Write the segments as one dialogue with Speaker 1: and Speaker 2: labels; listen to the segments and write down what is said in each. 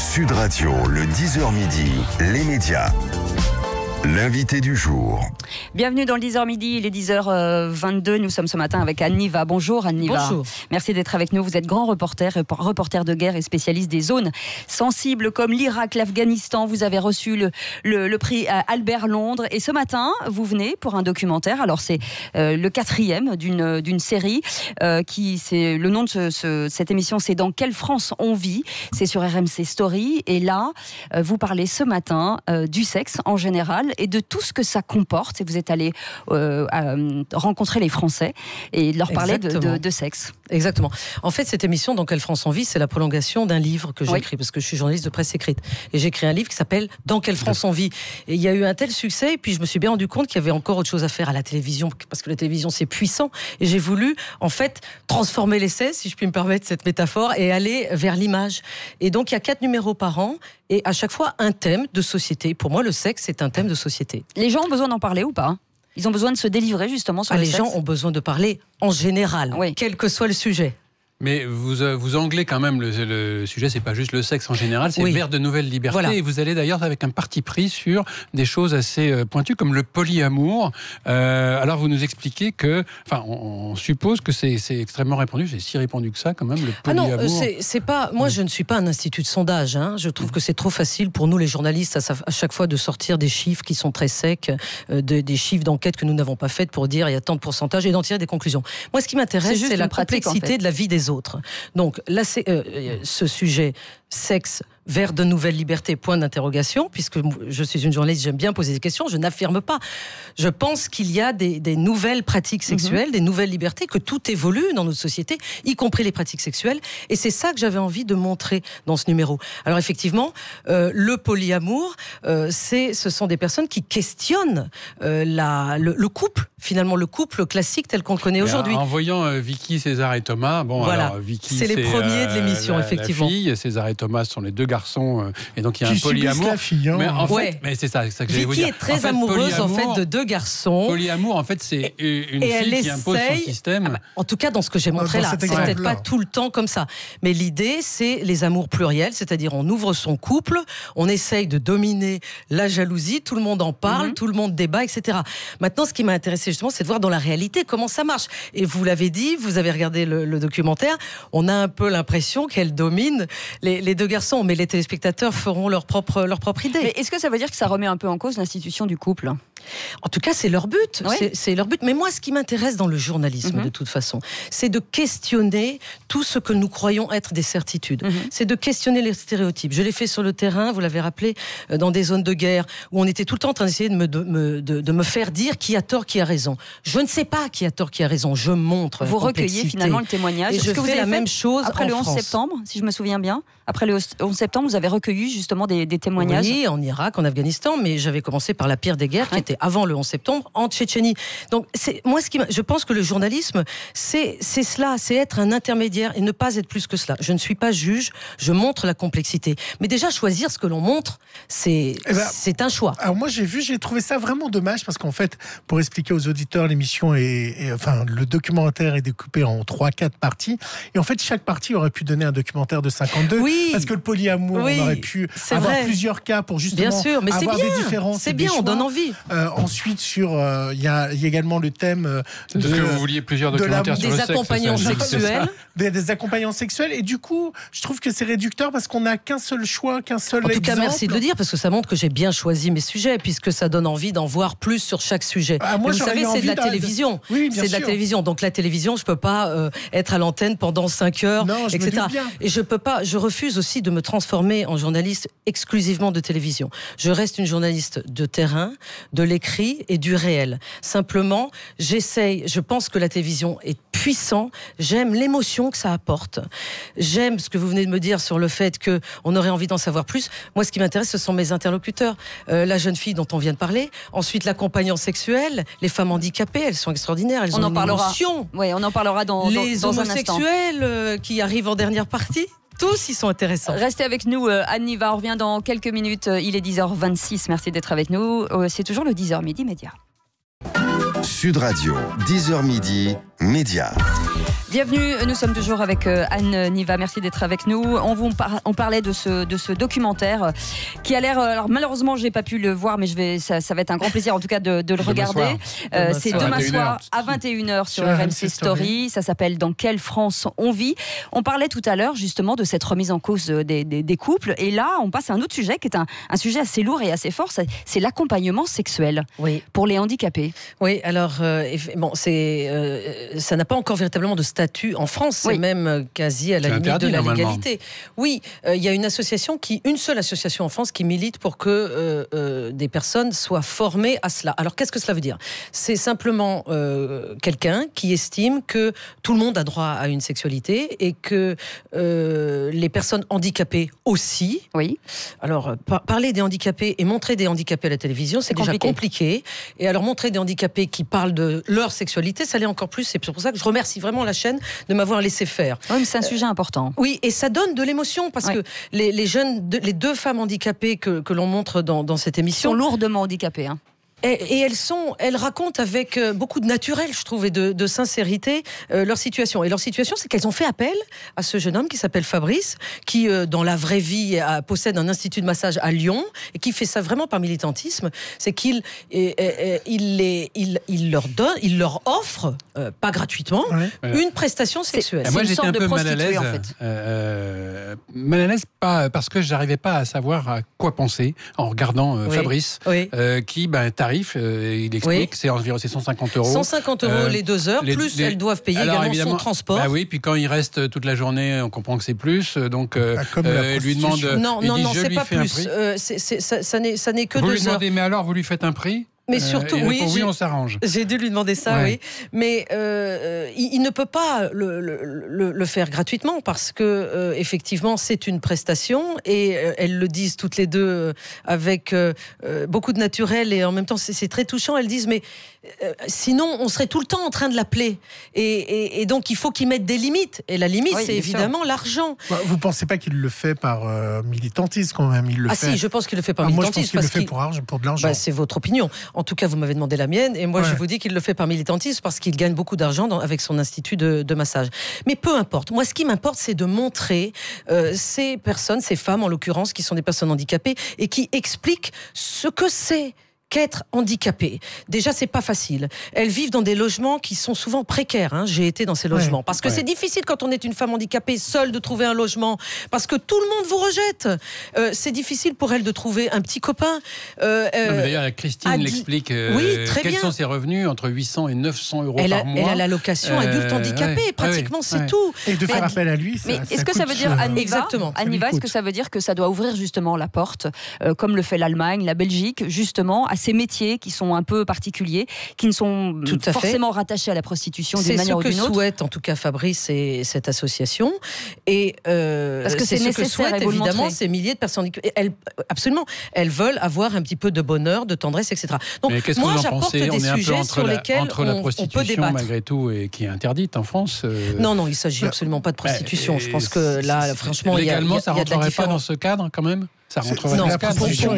Speaker 1: Sud Radio, le 10h midi, les médias. L'invité du jour.
Speaker 2: Bienvenue dans le 10h midi, il est 10h22. Nous sommes ce matin avec Anne Niva. Bonjour Anne Niva.
Speaker 3: Bonjour.
Speaker 2: Merci d'être avec nous. Vous êtes grand reporter de guerre et spécialiste des zones sensibles comme l'Irak, l'Afghanistan. Vous avez reçu le prix Albert Londres. Et ce matin, vous venez pour un documentaire. Alors c'est le 4e d'une série. Le nom de cette émission, c'est Dans quelle France on vit. C'est sur RMC Story. Et là, vous parlez ce matin du sexe en général et de tout ce que ça comporte. Et vous êtes allé rencontrer les Français et leur parler de sexe.
Speaker 3: Exactement. En fait, cette émission, Dans quelle France on vit, c'est la prolongation d'un livre que j'ai écrit, parce que je suis journaliste de presse écrite. Et j'ai écrit un livre qui s'appelle Dans quelle France on vit. Et il y a eu un tel succès, et puis je me suis bien rendu compte qu'il y avait encore autre chose à faire à la télévision, parce que la télévision, c'est puissant. Et j'ai voulu, en fait, transformer l'essai, si je puis me permettre cette métaphore, et aller vers l'image. Et donc, il y a 4 numéros par an, et à chaque fois, un thème de société. Pour moi, le sexe, c'est un thème de société.
Speaker 2: Les gens ont besoin d'en parler ou pas ? Ils ont besoin de se délivrer justement sur le sexe.
Speaker 3: Les gens ont besoin de parler en général, quel que soit le sujet.
Speaker 4: Mais vous anglez quand même le sujet, c'est pas juste le sexe en général, c'est vers de nouvelles libertés. Voilà. Et vous allez d'ailleurs avec un parti pris sur des choses assez pointues comme le polyamour. Alors vous nous expliquez que, enfin, on suppose que c'est extrêmement répandu. C'est si répandu que ça quand même, le polyamour.
Speaker 3: Ah non, c'est pas. Moi, je ne suis pas un institut de sondage. Je trouve que c'est trop facile pour nous les journalistes à chaque fois de sortir des chiffres qui sont très secs, des chiffres d'enquête que nous n'avons pas faites pour dire il y a tant de pourcentage et d'en tirer des conclusions. Moi, ce qui m'intéresse, c'est la complexité de la vie des autres. Donc là, c'est ce sujet sexe vers de nouvelles libertés, point d'interrogation, puisque je suis une journaliste, j'aime bien poser des questions, je n'affirme pas. Je pense qu'il y a des nouvelles pratiques sexuelles, des nouvelles libertés, que tout évolue dans notre société, y compris les pratiques sexuelles, et c'est ça que j'avais envie de montrer dans ce numéro. Alors effectivement, le polyamour, ce sont des personnes qui questionnent le couple, finalement le couple classique tel qu'on le connaît aujourd'hui.
Speaker 4: En voyant Vicky, César et Thomas,
Speaker 3: voilà.
Speaker 4: Alors Vicky,
Speaker 3: c'est les premiers de l'émission, effectivement.
Speaker 4: La fille, César et Thomas sont les deux garçons, et donc il y a un polyamour.
Speaker 5: La fille, hein.
Speaker 4: Mais en fait, mais c'est ça que j'allais vous dire.
Speaker 3: Vicky est très amoureuse en fait de deux garçons.
Speaker 4: Polyamour, en fait, c'est une fille qui impose son système.
Speaker 3: En tout cas, dans ce que j'ai montré là, c'est peut-être pas tout le temps comme ça. Mais l'idée, c'est les amours pluriels, c'est-à-dire on ouvre son couple, on essaye de dominer la jalousie, tout le monde en parle, tout le monde débat, etc. Maintenant, ce qui m'a intéressé justement, c'est de voir dans la réalité comment ça marche. Et vous l'avez dit, vous avez regardé le documentaire, on a un peu l'impression qu'elle domine les deux garçons, mais les téléspectateurs feront leur propre idée.
Speaker 2: Mais est-ce que ça veut dire que ça remet un peu en cause l'institution du couple ?
Speaker 3: En tout cas, c'est leur but. C'est leur but. Mais moi, ce qui m'intéresse dans le journalisme, de toute façon, c'est de questionner tout ce que nous croyons être des certitudes. C'est de questionner les stéréotypes. Je l'ai fait sur le terrain, vous l'avez rappelé, dans des zones de guerre, où on était tout le temps en train d'essayer de me faire dire qui a tort, qui a raison. Je ne sais pas qui a tort, qui a raison. Je montre.
Speaker 2: Vous recueillez finalement le témoignage.
Speaker 3: Et je fais la même chose
Speaker 2: après le 11
Speaker 3: France.
Speaker 2: septembre, si je me souviens bien. Après le 11 septembre, vous avez recueilli justement des témoignages.
Speaker 3: Oui, en Irak, en Afghanistan, mais j'avais commencé par la pire des guerres, qui était avant le 11 septembre, en Tchétchénie. Donc, je pense que le journalisme, c'est cela, c'est être un intermédiaire et ne pas être plus que cela. Je ne suis pas juge, je montre la complexité. Mais déjà, choisir ce que l'on montre, c'est un choix.
Speaker 5: Alors moi, j'ai trouvé ça vraiment dommage, parce qu'en fait, pour expliquer aux auditeurs, l'émission le documentaire est découpé en 3-4 parties. Et en fait, chaque partie aurait pu donner un documentaire de 52. Parce que le polyamour, on aurait pu avoir plusieurs cas pour justement avoir des différences.
Speaker 3: C'est bien, on donne envie.
Speaker 5: Ensuite, il y a également le thème
Speaker 4: de ce que vous vouliez plusieurs documentaires sur le sexe.
Speaker 3: Des accompagnants sexuels.
Speaker 5: Des accompagnants sexuels. Et du coup, je trouve que c'est réducteur parce qu'on n'a qu'un seul choix, qu'un seul exemple.
Speaker 3: En tout cas, merci de le dire, parce que ça montre que j'ai bien choisi mes sujets, puisque ça donne envie d'en voir plus sur chaque sujet.
Speaker 5: Moi,
Speaker 3: vous savez, c'est de la télévision.
Speaker 5: Oui,
Speaker 3: c'est de la télévision. Donc la télévision, je peux pas être à l'antenne pendant 5 heures, etc. Et je refuse aussi de me transformer en journaliste exclusivement de télévision. Je reste une journaliste de terrain, de l'écrit et du réel. Simplement, je pense que la télévision est puissante, j'aime l'émotion que ça apporte. J'aime ce que vous venez de me dire sur le fait qu'on aurait envie d'en savoir plus. Moi, ce qui m'intéresse, ce sont mes interlocuteurs. La jeune fille dont on vient de parler, ensuite l'accompagnant sexuel, les femmes handicapées, elles sont extraordinaires, elles ont une émotion.
Speaker 2: Oui, on en parlera dans un instant.
Speaker 3: Les homosexuels qui arrivent en dernière partie. Tous, ils sont intéressants.
Speaker 2: Restez avec nous, Anne Niva, on revient dans quelques minutes. Il est 10h26, merci d'être avec nous. C'est toujours le 10h midi média.
Speaker 1: Sud Radio, 10h midi, média.
Speaker 2: Bienvenue, nous sommes toujours avec Anne Niva, merci d'être avec nous. On parlait de ce documentaire qui a l'air, alors malheureusement je n'ai pas pu le voir, mais ça va être un grand plaisir en tout cas de le regarder. C'est demain soir à 21h sur RMC Story, ça s'appelle Dans quelle France on vit. On parlait tout à l'heure justement de cette remise en cause des couples, et là on passe à un autre sujet qui est un sujet assez lourd et assez fort, c'est l'accompagnement sexuel pour les handicapés.
Speaker 3: Oui, alors ça n'a pas encore véritablement de statut en France, c'est même quasi à la limite de la légalité. Oui, il y a une seule association en France qui milite pour que des personnes soient formées à cela. Alors qu'est-ce que cela veut dire ? C'est simplement quelqu'un qui estime que tout le monde a droit à une sexualité et que les personnes handicapées aussi. Oui. Alors parler des handicapés et montrer des handicapés à la télévision, c'est déjà compliqué. Et alors montrer des handicapés qui parlent de leur sexualité, ça l'est encore plus. C'est pour ça que je remercie vraiment la chaîne de m'avoir laissé faire.
Speaker 2: Oui, mais c'est un sujet important.
Speaker 3: Oui, et ça donne de l'émotion parce que les deux femmes handicapées que l'on montre dans cette émission
Speaker 2: sont lourdement handicapées.
Speaker 3: Et elles racontent avec beaucoup de naturel, je trouve, et de sincérité leur situation. Et leur situation, c'est qu'elles ont fait appel à ce jeune homme qui s'appelle Fabrice, qui, dans la vraie vie, possède un institut de massage à Lyon, et qui fait ça vraiment par militantisme. C'est qu'il leur offre, pas gratuitement, une prestation sexuelle.
Speaker 4: Moi, j'étais un peu mal à l'aise. Mal à l'aise, pas parce que j'arrivais pas à savoir à quoi penser en regardant Fabrice, qui tarif, il explique, c'est environ 150 €.
Speaker 3: 150 € les 2 heures, plus elles doivent payer également son transport.
Speaker 4: Bah oui, puis quand il reste toute la journée, on comprend que c'est plus. Donc, lui demande.
Speaker 3: Non, c'est pas plus. Ça n'est que 2 heures.
Speaker 4: Vous lui demandez, mais alors, vous lui faites un prix ?
Speaker 3: Mais surtout,
Speaker 4: on s'arrange.
Speaker 3: J'ai dû lui demander ça, oui. Mais il ne peut pas le faire gratuitement parce que effectivement, c'est une prestation et elles le disent toutes les deux avec beaucoup de naturel et en même temps, c'est très touchant. Elles disent, mais sinon, on serait tout le temps en train de l'appeler. Et donc, il faut qu'ils mettent des limites. Et la limite, c'est évidemment l'argent.
Speaker 5: Vous ne pensez pas qu'il le fait par militantisme quand même?
Speaker 3: Si, je pense qu'il le fait par militantisme.
Speaker 5: Moi, je pense qu'il le fait pour de l'argent.
Speaker 3: C'est votre opinion. En tout cas, vous m'avez demandé la mienne, et moi je vous dis qu'il le fait par militantisme parce qu'il gagne beaucoup d'argent avec son institut de massage. Mais peu importe. Moi, ce qui m'importe, c'est de montrer ces personnes, ces femmes en l'occurrence, qui sont des personnes handicapées et qui expliquent ce que c'est qu'être handicapé. Déjà, c'est pas facile. Elles vivent dans des logements qui sont souvent précaires. J'ai été dans ces logements. Parce que c'est difficile quand on est une femme handicapée seule de trouver un logement. Parce que tout le monde vous rejette. C'est difficile pour elles de trouver un petit copain.
Speaker 4: D'ailleurs, Christine l'explique. Quels sont ses revenus? Entre 800 et 900 € par mois.
Speaker 3: Elle a l'allocation adulte handicapé. Pratiquement, c'est tout.
Speaker 5: Et de faire appel à lui,
Speaker 2: mais est-ce que ça veut dire, Anne Niva, est-ce que ça veut dire que ça doit ouvrir justement la porte, comme le fait l'Allemagne, la Belgique, justement, à ces métiers qui sont un peu particuliers, qui ne sont forcément rattachés à la prostitution d'une manière ou d'une autre.
Speaker 3: C'est ce que souhaite en tout cas Fabrice et cette association. Et
Speaker 2: parce que c'est
Speaker 3: ce
Speaker 2: nécessaire,
Speaker 3: que souhaitent évidemment ces milliers de personnes. Absolument, elles veulent avoir un petit peu de bonheur, de tendresse, etc. Donc moi, j'apporte des sujets sur lesquels on peut débattre.
Speaker 4: Malgré tout, et qui est interdite en France.
Speaker 3: Non, il ne s'agit absolument pas de prostitution. Je pense que là, franchement,
Speaker 4: légalement, ça ne rentrerait pas dans ce cadre quand même?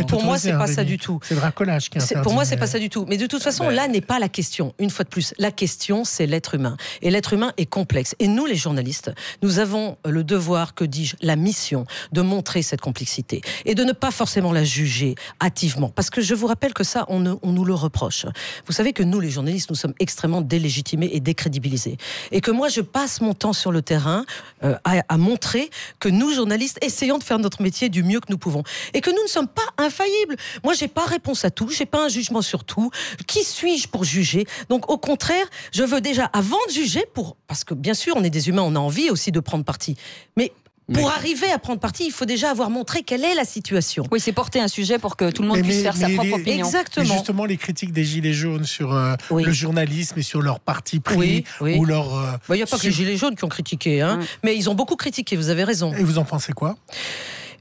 Speaker 3: Pour moi, c'est pas ça du tout.
Speaker 5: C'est le racolage qui est interdit.
Speaker 3: Pour moi, c'est pas ça du tout. Mais de toute façon, là n'est pas la question. Une fois de plus, la question, c'est l'être humain. Et l'être humain est complexe. Et nous, les journalistes, nous avons le devoir, que dis-je, la mission de montrer cette complexité et de ne pas forcément la juger hâtivement. Parce que je vous rappelle que ça, on nous le reproche. Vous savez que nous, les journalistes, nous sommes extrêmement délégitimés et décrédibilisés. Et que moi, je passe mon temps sur le terrain à montrer que nous, journalistes, essayons de faire notre métier du mieux que nous pouvons. Et que nous ne sommes pas infaillibles. Moi, j'ai pas réponse à tout, j'ai pas un jugement sur tout. Qui suis-je pour juger? Donc, au contraire, je veux déjà, avant de juger, parce que bien sûr, on est des humains, on a envie aussi de prendre parti. Mais pour arriver à prendre parti, il faut déjà avoir montré quelle est la situation.
Speaker 2: Oui, c'est porter un sujet pour que tout le monde puisse faire sa propre opinion.
Speaker 3: Exactement.
Speaker 5: Et justement, les critiques des Gilets jaunes sur le journalisme et sur leur parti pris ou leur...
Speaker 3: Il n'y a pas que les Gilets jaunes qui ont critiqué, mais ils ont beaucoup critiqué, vous avez raison.
Speaker 5: Et vous en pensez quoi?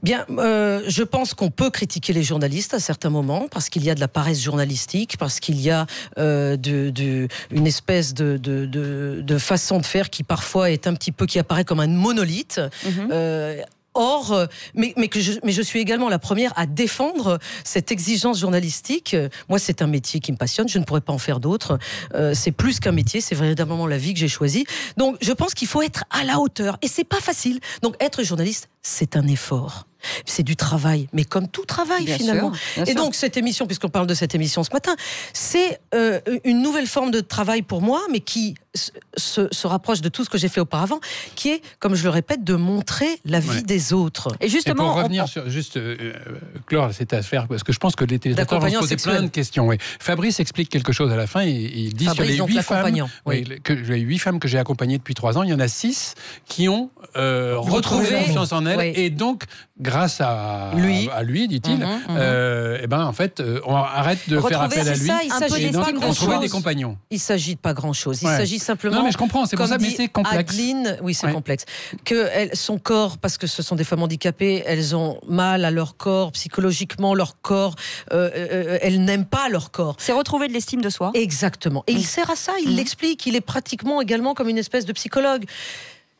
Speaker 3: Bien, je pense qu'on peut critiquer les journalistes à certains moments parce qu'il y a de la paresse journalistique, parce qu'il y a une espèce de façon de faire qui parfois est un petit peu, qui apparaît comme un monolithe. Or, mais je suis également la première à défendre cette exigence journalistique. Moi, c'est un métier qui me passionne, je ne pourrais pas en faire d'autres. C'est plus qu'un métier, c'est véritablement la vie que j'ai choisie. Donc, je pense qu'il faut être à la hauteur, et c'est pas facile. Donc, être journaliste, c'est un effort. C'est du travail, mais comme tout travail
Speaker 2: bien
Speaker 3: finalement.
Speaker 2: Sûr.
Speaker 3: Et donc cette émission, puisqu'on parle de cette émission ce matin, c'est une nouvelle forme de travail pour moi, mais qui se rapproche de tout ce que j'ai fait auparavant, qui est, comme je le répète, de montrer la vie des autres.
Speaker 2: Et justement,
Speaker 4: pour revenir sur juste Clore cette affaire, parce que je pense que les téléspectateurs vont se poser plein de questions. Oui. Fabrice explique quelque chose à la fin. Il dit
Speaker 3: Fabrice,
Speaker 4: sur les 8 femmes que j'ai accompagnées depuis 3 ans, il y en a 6 qui ont retrouvé confiance en elles, et donc grâce à lui, dit-il, en fait, on arrête de faire appel à lui. Et donc, on trouvait des compagnons.
Speaker 3: Il ne s'agit de pas grand-chose. Il s'agit simplement...
Speaker 4: Non, mais je comprends, c'est pour ça, mais c'est complexe.
Speaker 3: Adeline, oui, c'est complexe. Que son corps, parce que ce sont des femmes handicapées, elles ont mal à leur corps, psychologiquement, leur corps, elles n'aiment pas leur corps.
Speaker 2: C'est retrouver de l'estime de soi.
Speaker 3: Exactement. Et il sert à ça, il l'explique. Il est pratiquement également comme une espèce de psychologue.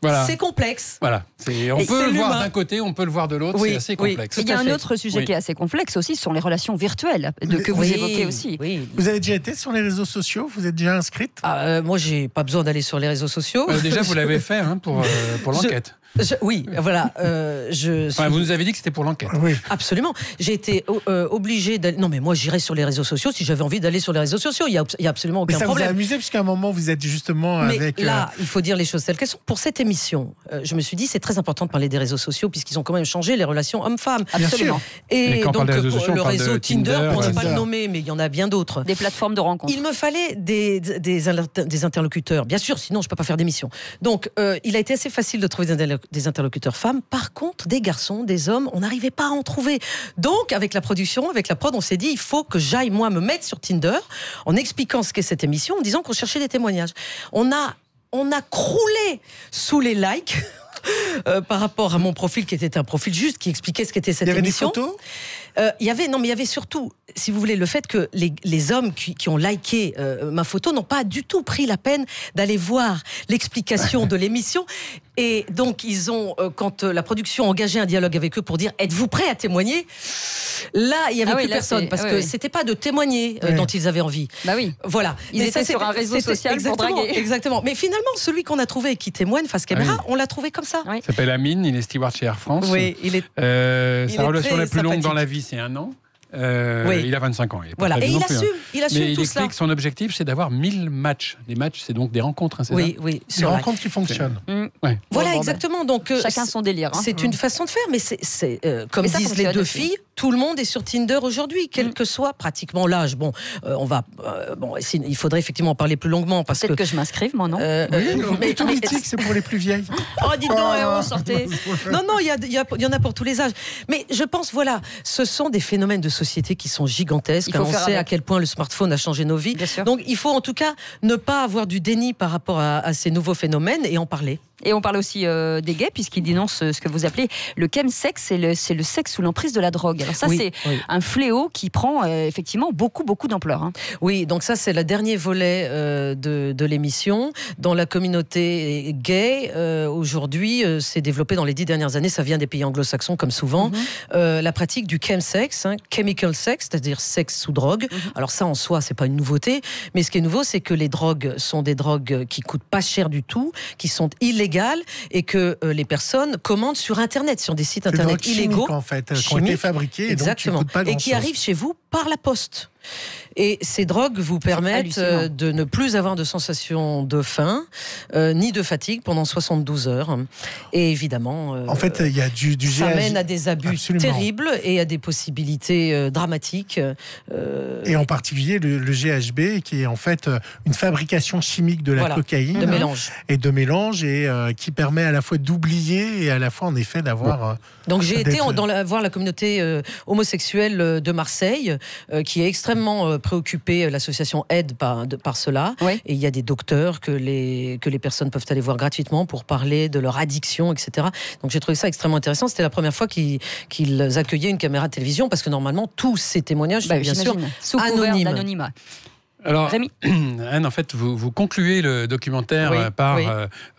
Speaker 3: Voilà. C'est complexe.
Speaker 4: Voilà. On peut le voir d'un côté, on peut le voir de l'autre, c'est assez complexe.
Speaker 2: Il y a un autre sujet qui est assez complexe aussi, ce sont les relations virtuelles, que vous évoquez aussi.
Speaker 5: Oui. Vous avez déjà été sur les réseaux sociaux? Vous êtes déjà inscrite?
Speaker 3: Moi, j'ai pas besoin d'aller sur les réseaux sociaux.
Speaker 4: Déjà, vous l'avez fait pour l'enquête.
Speaker 3: Oui, voilà.
Speaker 4: Vous nous avez dit que c'était pour l'enquête.
Speaker 5: Oui.
Speaker 3: Absolument. J'ai été obligée d'aller... Non, mais moi, j'irais sur les réseaux sociaux si j'avais envie d'aller sur les réseaux sociaux. Il y a absolument aucun problème.
Speaker 5: Mais ça vous a amusé, puisqu'à un moment, vous êtes justement
Speaker 3: mais
Speaker 5: avec...
Speaker 3: là, il faut dire les choses telles qu'elles sont. Pour cette émission, je me suis dit, c'est très important de parler des réseaux sociaux, puisqu'ils ont quand même changé les relations hommes-femmes.
Speaker 2: Absolument.
Speaker 3: Et donc,
Speaker 4: le
Speaker 3: réseau Tinder, pour ne pas le nommer, mais il y en a bien d'autres.
Speaker 2: Des plateformes de rencontres.
Speaker 3: Il me fallait des interlocuteurs. Bien sûr, sinon, je ne peux pas faire d'émission. Donc, il a été assez facile de trouver des interlocuteurs femmes. Par contre, des garçons, des hommes, on n'arrivait pas à en trouver. Donc, avec la production, avec la prod, on s'est dit, il faut que j'aille, moi, me mettre sur Tinder, en expliquant ce qu'est cette émission, en disant qu'on cherchait des témoignages. On a croulé sous les likes par rapport à mon profil, qui était un profil juste, qui expliquait ce qu'était cette émission.
Speaker 5: Il y avait des photos ?
Speaker 3: Il y avait surtout, si vous voulez, le fait que les hommes qui ont liké ma photo n'ont pas du tout pris la peine d'aller voir l'explication de l'émission. Et donc, ils ont, quand la production a engagé un dialogue avec eux pour dire « Êtes-vous prêts à témoigner ?» Là, il n'y avait plus personne, parce que c'était pas de témoigner dont ils avaient envie.
Speaker 2: Bah oui.
Speaker 3: Voilà.
Speaker 2: Ils étaient sur un réseau social pour draguer.
Speaker 3: Exactement. Mais finalement, celui qu'on a trouvé et qui témoigne face caméra, on l'a trouvé comme ça.
Speaker 4: Il s'appelle Amine, il est steward chez Air France.
Speaker 3: Oui, il est...
Speaker 4: sa relation la plus longue dans la vie, c'est 1 an. Il a 25 ans.
Speaker 3: Voilà. Et il assume tout
Speaker 4: cela. Mais il explique que son objectif, c'est d'avoir 1000 matchs. Les matchs, c'est donc des rencontres. C'est
Speaker 5: des rencontres qui fonctionnent.
Speaker 3: Voilà, exactement. Donc,
Speaker 2: chacun son délire.
Speaker 3: C'est une façon de faire, mais c'est comme disent les deux filles, tout le monde est sur Tinder aujourd'hui, quel que soit pratiquement l'âge. Bon, il faudrait effectivement en parler plus longuement.
Speaker 2: Peut-être que je m'inscrive, moi, non?
Speaker 5: Mais tout mythique, c'est pour les plus vieilles.
Speaker 2: Oh, dites donc, sortez.
Speaker 3: Non, il y en a pour tous les âges. Mais je pense, voilà, ce sont des phénomènes de société qui sont gigantesques. On sait à quel point le smartphone a changé nos vies. Donc, il faut en tout cas ne pas avoir du déni par rapport à ces nouveaux phénomènes et en parler.
Speaker 2: Et on parle aussi des gays, puisqu'ils dénoncent ce que vous appelez le chemsex, c'est le sexe sous l'emprise de la drogue. Alors ça, c'est un fléau qui prend effectivement beaucoup d'ampleur.
Speaker 3: Oui, donc ça, c'est le dernier volet de l'émission. Dans la communauté gay, aujourd'hui, c'est développé dans les 10 dernières années, ça vient des pays anglo-saxons comme souvent, la pratique du chemsex, chemical sex, c'est-à-dire sexe sous drogue. Alors ça, en soi, c'est pas une nouveauté, mais ce qui est nouveau, c'est que les drogues sont des drogues qui coûtent pas cher du tout, qui sont illégales, et que les personnes commandent sur Internet, sur des sites Internet illégaux,
Speaker 5: en fait, qui ont été fabriqués,
Speaker 3: exactement, et qui arrivent chez vous par la poste. Et ces drogues vous permettent de ne plus avoir de sensation de faim, ni de fatigue pendant 72 heures. Et évidemment,
Speaker 5: en fait, il y a du
Speaker 3: ça
Speaker 5: GHB.
Speaker 3: mène à des abus terribles et à des possibilités dramatiques.
Speaker 5: Et en particulier le GHB, qui est en fait une fabrication chimique de la cocaïne.
Speaker 3: De mélange.
Speaker 5: Et qui permet à la fois d'oublier et à la fois, en effet, d'avoir...
Speaker 3: Donc j'ai été voir la communauté homosexuelle de Marseille, qui est extrêmement préoccupée, l'association aide par cela. Et il y a des docteurs que les personnes peuvent aller voir gratuitement pour parler de leur addiction, etc. Donc j'ai trouvé ça extrêmement intéressant. C'était la première fois qu'ils accueillaient une caméra de télévision, parce que normalement tous ces témoignages sont bien sûr
Speaker 2: sous couvert d'anonymat.
Speaker 4: Alors,
Speaker 2: Rémi.
Speaker 4: Anne, en fait, vous concluez le documentaire par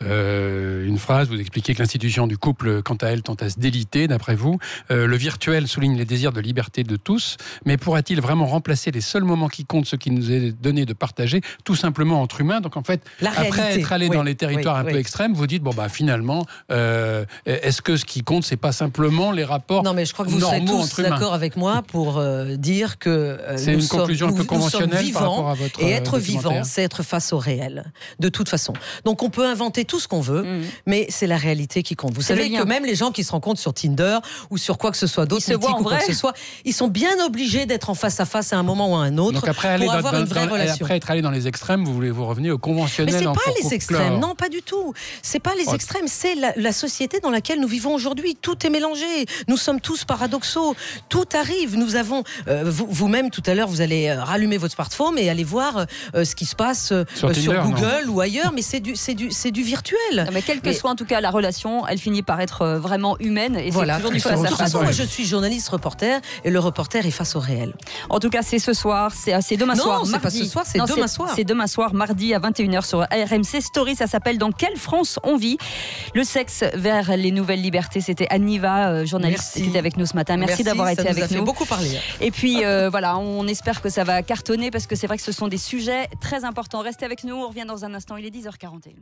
Speaker 4: une phrase. Vous expliquez que l'institution du couple, quant à elle, tente à se déliter, d'après vous. Le virtuel souligne les désirs de liberté de tous, mais pourra-t-il vraiment remplacer les seuls moments qui comptent, ce qui nous est donné de partager, tout simplement entre humains? Donc, en fait, après être allé dans les territoires un peu extrêmes, vous dites, finalement, est-ce que ce qui compte, c'est pas simplement les rapports normaux entre humains?
Speaker 3: Non, mais je crois que vous serez tous d'accord avec moi pour dire que
Speaker 4: c'est une conclusion un peu conventionnelle par rapport à votre
Speaker 3: et être
Speaker 4: documentaire.
Speaker 3: vivant, c'est être face au réel, de toute façon. Donc on peut inventer tout ce qu'on veut, mais c'est la réalité qui compte. Vous savez que même les gens qui se rencontrent sur Tinder ou sur quoi que ce soit d'autre, ou quoi que ce soit, ils sont bien obligés d'être en face à face à un moment ou à un autre.
Speaker 4: Donc après,
Speaker 3: pour avoir une vraie relation.
Speaker 4: Après être allé dans les extrêmes, vous revenez au conventionnel.
Speaker 3: Mais c'est pas les extrêmes, non, pas du tout. C'est pas les extrêmes, c'est la société dans laquelle nous vivons aujourd'hui. Tout est mélangé. Nous sommes tous paradoxaux. Tout arrive. Nous avons vous-même tout à l'heure, vous allez rallumer votre smartphone et aller voir ce qui se passe sur Google ou ailleurs, mais c'est du virtuel.
Speaker 2: Non, mais quelle que soit en tout cas la relation, elle finit par être vraiment humaine et
Speaker 3: voilà.
Speaker 2: C'est toujours du face à face.
Speaker 3: De toute façon, moi je suis journaliste reporter et le reporter est face au réel.
Speaker 2: En tout cas, c'est ce soir, c'est demain soir.
Speaker 3: Non, c'est pas ce soir, c'est demain soir.
Speaker 2: C'est demain soir, mardi à 21h sur RMC Story. Ça s'appelle Dans quelle France on vit? Le sexe vers les nouvelles libertés. C'était Anniva, journaliste, qui était avec nous ce matin. Merci d'avoir été avec nous. Ça nous a fait
Speaker 3: beaucoup parler.
Speaker 2: Et puis voilà, on espère que ça va cartonner parce que c'est vrai que ce sont des sujets très importants. Restez avec nous, on revient dans un instant. Il est 10h41.